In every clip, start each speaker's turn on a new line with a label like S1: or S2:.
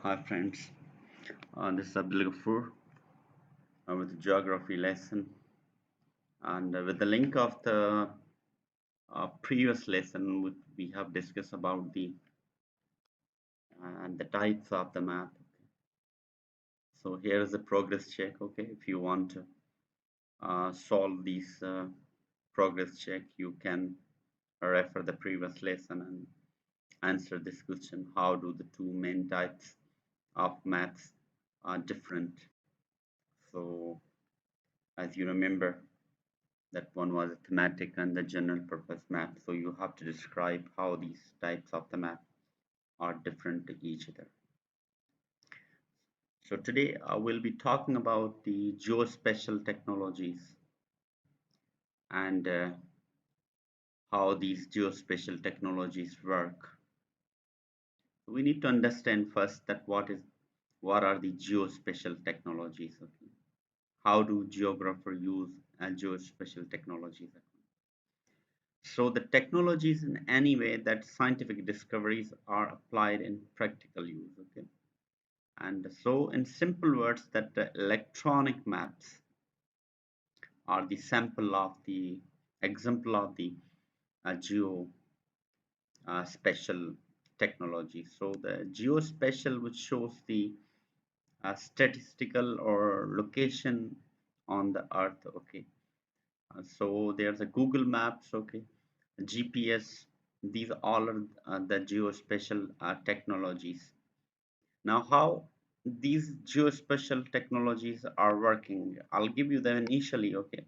S1: Hi friends, this is Abdul Ghafoor with the geography lesson, and with the link of the previous lesson which we have discussed about the types of the map. So here is a progress check. Okay, if you want to solve these progress check, you can refer the previous lesson and answer this question: how do the two main types of maps are different? So as you remember, that one was a thematic and the general purpose map. So you have to describe how these types of the map are different to each other. So today I will be talking about the geospatial technologies and how these geospatial technologies work. We need to understand first that what are the geospatial technologies. Okay? How do geographers use geospatial technologies? So the technologies in any way that scientific discoveries are applied in practical use. Okay, and so in simple words, that the electronic maps are the sample of the example of the geo spatial technology. So the geospatial, which shows the statistical or location on the earth. Okay, so there's a Google Maps. Okay, GPS. These all are the geospatial technologies. Now, how these geospatial technologies are working, I'll give you them initially. Okay,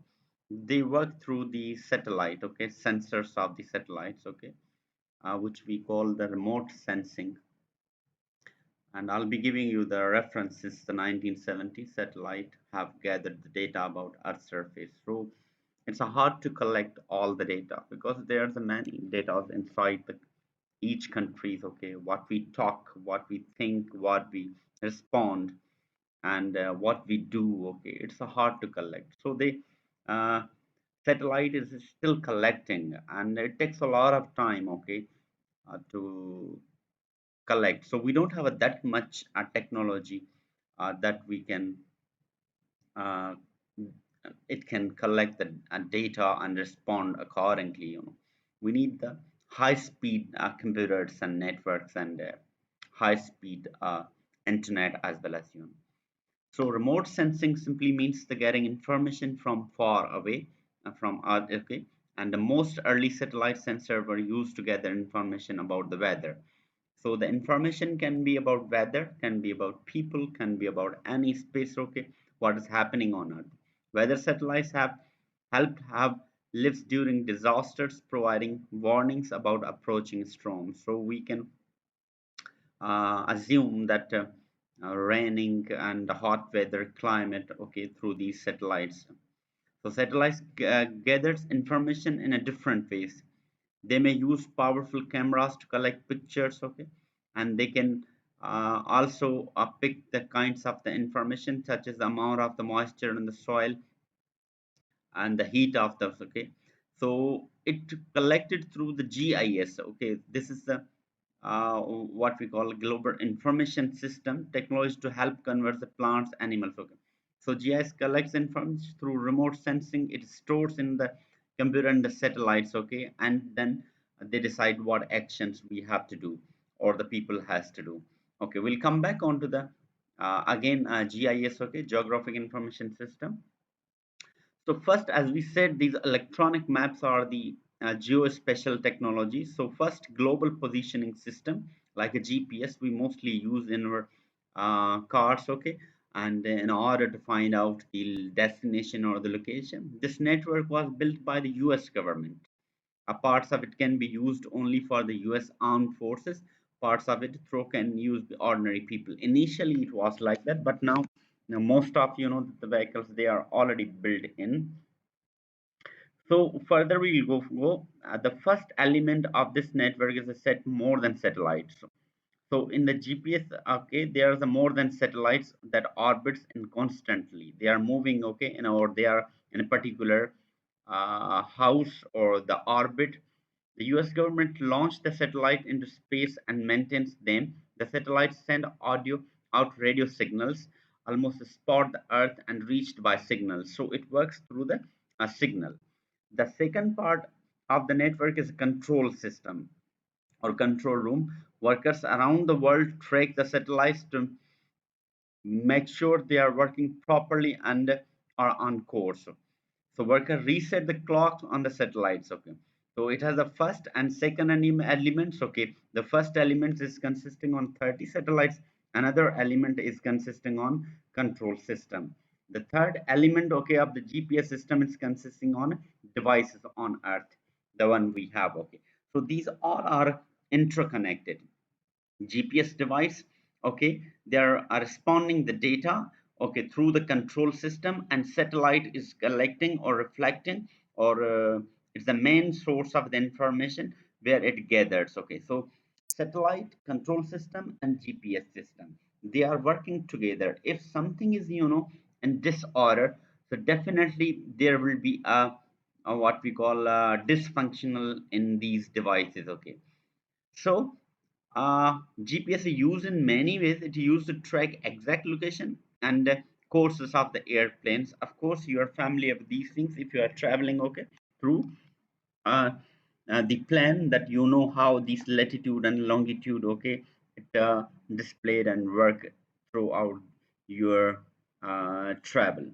S1: they work through the satellite. Okay, sensors of the satellites. Okay, which we call the remote sensing. And I'll be giving you the reference since the 1970 satellite have gathered the data about Earth's surface. So it's hard to collect all the data because there's a many data inside each countries. Okay, what we talk, what we think, what we respond, and what we do. Okay, it's hard to collect. So the uh, satellite is still collecting, and it takes a lot of time. Okay, to collect. So we don't have that much technology that we can uh, it can collect the data and respond accordingly. We need the high speed computers and networks and high speed internet as well as so remote sensing simply means the getting information from far away from Earth. Okay, and the most early satellite sensors were used to gather information about the weather. So the information can be about weather, can be about people, can be about any space. Okay, what is happening on Earth. Weather satellites have helped have lives during disasters, providing warnings about approaching storms. So we can assume that raining and hot weather climate, okay, through these satellites. So satellites gathers information in a different ways. They may use powerful cameras to collect pictures. Okay, and they can also pick the kinds of the information such as the amount of the moisture in the soil and the heat of the. Okay, so it collected through the GIS. Okay, this is the what we call global information system technology to help convert the plants animals. Okay, so GIS collects information through remote sensing. It stores in the computer and the satellites. Okay, and then they decide what actions we have to do or the people has to do. Okay, we'll come back onto the again GIS. Okay, geographic information system. So first, as we said, these electronic maps are the geospatial technology. So first, global positioning system like a GPS we mostly use in our cars. Okay, and in order to find out the destination or the location, this network was built by the U.S. government. Parts of it can be used only for the U.S. armed forces. Parts of it through can use the ordinary people. Initially, it was like that, but now most of the vehicles they are already built in. So further we'll go. The first element of this network is a set more than satellites. So in the GPS, okay, there is a more than satellites that orbits in constantly. They are moving, okay, or they are in a particular house or the orbit. The U.S. government launched the satellite into space and maintains them. The satellites send audio out radio signals, almost spot the Earth and reached by signals. So it works through the signal. The second part of the network is a control system or control room. Workers around the world track the satellites to make sure they are working properly and are on course. So worker reset the clock on the satellites. Okay. So it has the first and second elements. Okay. The first element is consisting on 30 satellites. Another element is consisting on control system. The third element, okay, of the GPS system is consisting on devices on Earth, the one we have. Okay. So these all are interconnected. GPS device, okay, they are responding the data, okay, through the control system, and satellite is collecting or reflecting, or it's the main source of the information where it gathers. Okay, so satellite, control system, and GPS system, they are working together. If something is, in disorder, so definitely there will be a what we call dysfunctional in these devices. Okay, so GPS is used in many ways. It is used to track exact location and courses of the airplanes. Of course, you are familiar with these things if you are traveling, okay, through uh, the plan, that you know how this latitude and longitude, okay, it displayed and work throughout your travel.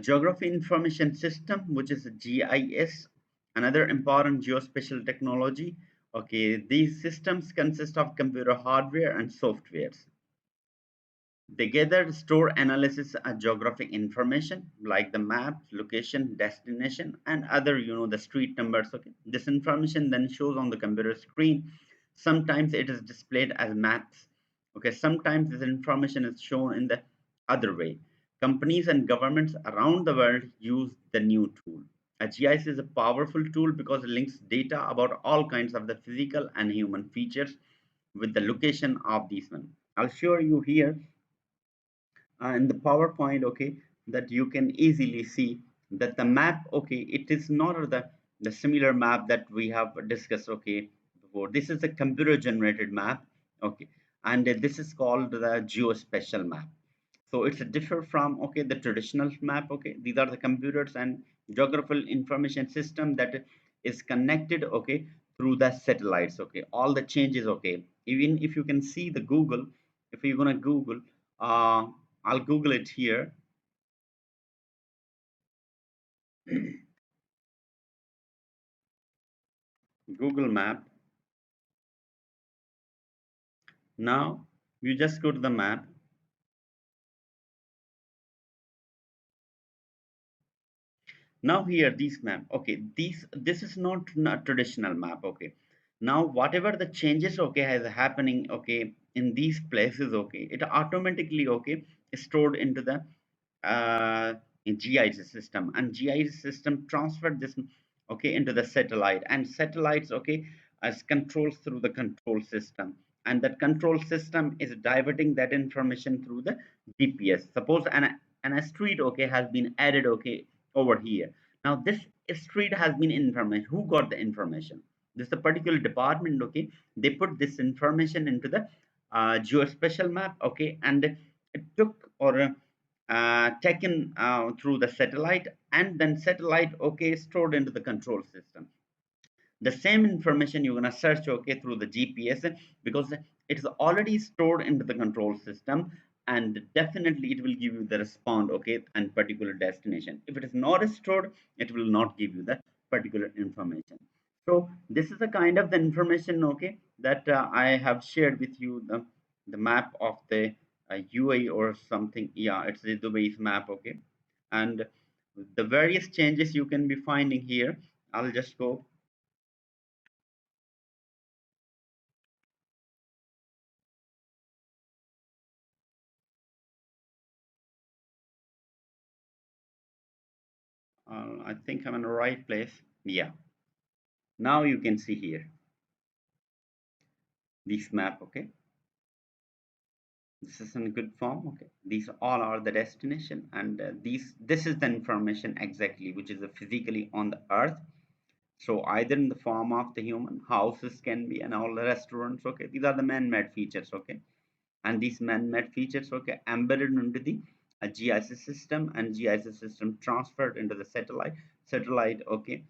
S1: Geography Information System, which is a GIS, another important geospatial technology. Okay, these systems consist of computer hardware and softwares. They gather, store, analysis geographic information like the map, location, destination, and other, the street numbers. Okay, this information then shows on the computer screen. Sometimes it is displayed as maps. Okay, sometimes this information is shown in the other way. Companies and governments around the world use the new tool. A GIS is a powerful tool because it links data about all kinds of the physical and human features with the location of these ones. I'll show you here in the PowerPoint, okay, that you can easily see that the map, okay, it is not the similar map that we have discussed, okay, before. This is a computer generated map, okay, and this is called the geospatial map. So it's a differ from, okay, the traditional map. Okay, these are the computers and geographical information system that is connected, okay, through the satellites. Okay, all the changes, okay, even if you can see the Google, if you're gonna Google, uh I'll Google it here. Google map. Now you just go to the map. Now here this map, okay, this is not traditional map. Okay, now whatever the changes, okay, has happening, okay, in these places, okay, it automatically, okay, is stored into the uh, GIS system, and GIS system transferred this, okay, into the satellite, and satellites, okay, as controls through the control system, and that control system is diverting that information through the GPS. Suppose an street, okay, has been added, okay, over here. Now this street has been information. Who got the information? This is a particular department, okay. They put this information into the geospatial map, okay, and it took or taken through the satellite, and then satellite, okay, stored into the control system. The same information you're going to search, okay, through the GPS, because it's already stored into the control system, and definitely it will give you the response, okay, and particular destination. If it is not stored, it will not give you the particular information. So this is the kind of the information, okay, that I have shared with you, the map of the UAE or something. Yeah, it's the Dubai's map, okay, and the various changes you can be finding here. I'll just go. I think I'm in the right place. Yeah. Now you can see here this map. Okay. This is in good form. Okay. These all are the destination, and this is the information exactly which is physically on the Earth. So either in the form of the human houses can be, and all the restaurants, okay, these are the man-made features, okay. And these man-made features, okay, embedded into the GIS system, and GIS system transferred into the satellite, okay,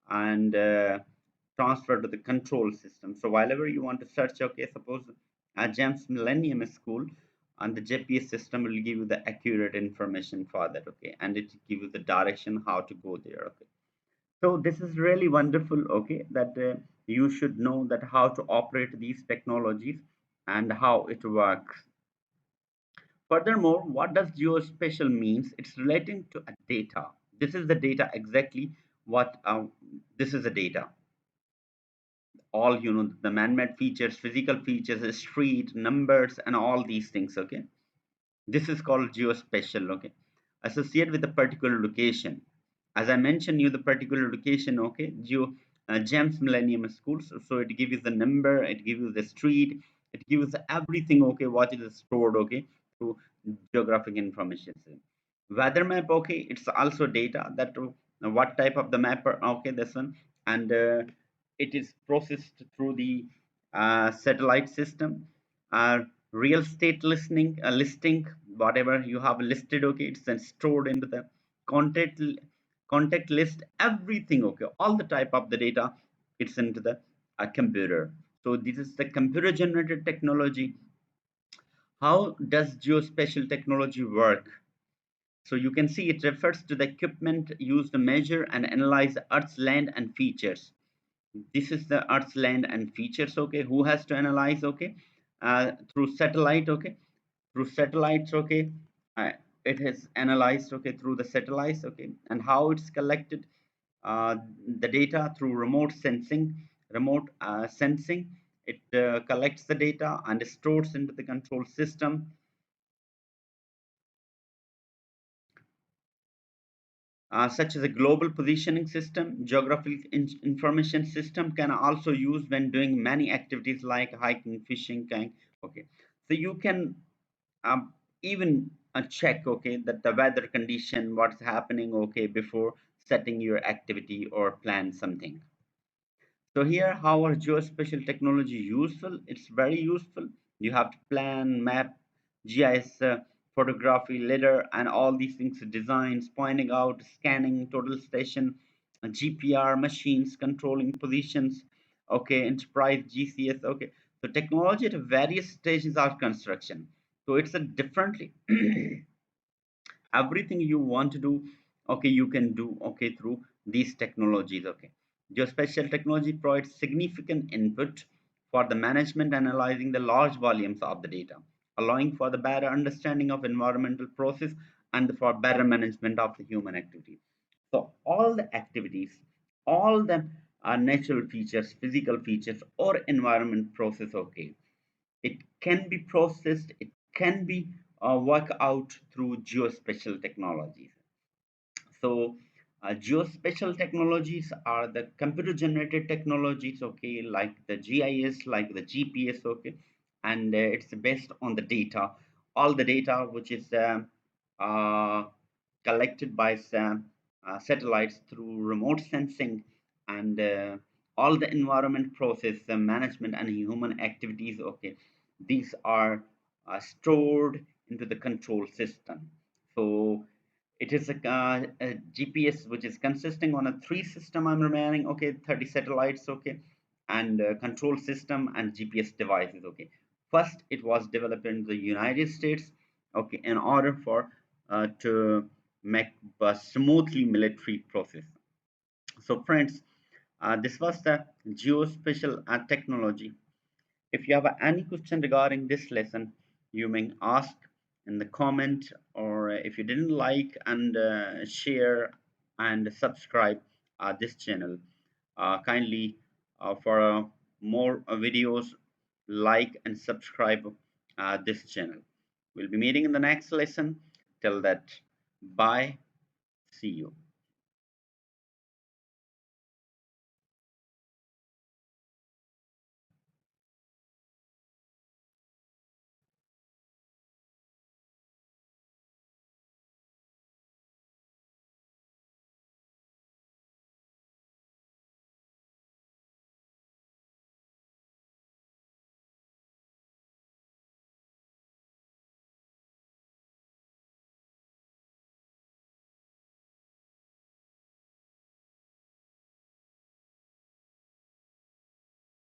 S1: and transferred to the control system. So whenever you want to search, okay, suppose James Millennium School, and the GPS system will give you the accurate information for that, okay, and it give you the direction how to go there, okay. So this is really wonderful, okay, that you should know that how to operate these technologies and how it works. Furthermore, what does geospatial means? It's relating to a data. This is the data exactly what this is the data. All the man-made features, physical features, street numbers, and all these things. Okay, this is called geospatial. Okay, associated with a particular location. As I mentioned, you the particular location. Okay, James Millennium Schools. So it gives you the number, it gives you the street, it gives everything. Okay, what is stored. Okay, through geographic information. Weather map. Okay, it's also data that what type of the map. Okay, this one, and it is processed through the satellite system. Real estate listing, whatever you have listed, okay, it's then stored into the contact contact list, everything, okay, all the type of the data, it's into the computer. So this is the computer generated technology. How does geospatial technology work? So you can see it refers to the equipment used to measure and analyze Earth's land and features. This is the Earth's land and features, okay. Who has to analyze, okay, through satellite, okay, through satellites, okay. uh, it is analyzed, okay, through the satellites, okay. And how it's collected, uh, the data through remote sensing. It collects the data and stores into the control system. Such as a global positioning system, geographic information system can also use when doing many activities like hiking, fishing, kayak. Okay, so you can even check, okay, that the weather condition, what's happening, okay, before setting your activity or plan something. So here, how are geospatial technology useful? It's very useful. You have to plan, map, GIS, photography, lidar, and all these things, designs, pointing out, scanning, total station, GPR machines, controlling positions, okay, enterprise GCS, okay. So technology at various stages of construction. So it's a differently everything you want to do, okay, you can do, okay, through these technologies, okay. Geospatial technology provides significant input for the management analyzing the large volumes of the data, allowing for the better understanding of environmental process and for better management of the human activity. So all the activities, all the natural features, physical features, or environment process, okay, it can be processed, it can be worked out through geospatial technologies. So geospatial technologies are the computer generated technologies, okay, like the GIS, like the GPS, okay, and it's based on the data, all the data which is uh, collected by satellites through remote sensing, and all the environment process management and human activities, okay, these are stored into the control system. So it is a GPS which is consisting on a three system, I'm remaining, okay, 30 satellites, okay, and control system and GPS devices, okay. First, it was developed in the United States, okay, in order for to make a smoothly military process. So, friends, this was the geospatial technology. If you have any question regarding this lesson, you may ask in the comment, or if you didn't like, and share and subscribe this channel. Kindly for more videos, like and subscribe this channel. We'll be meeting in the next lesson. Till that, bye. See you.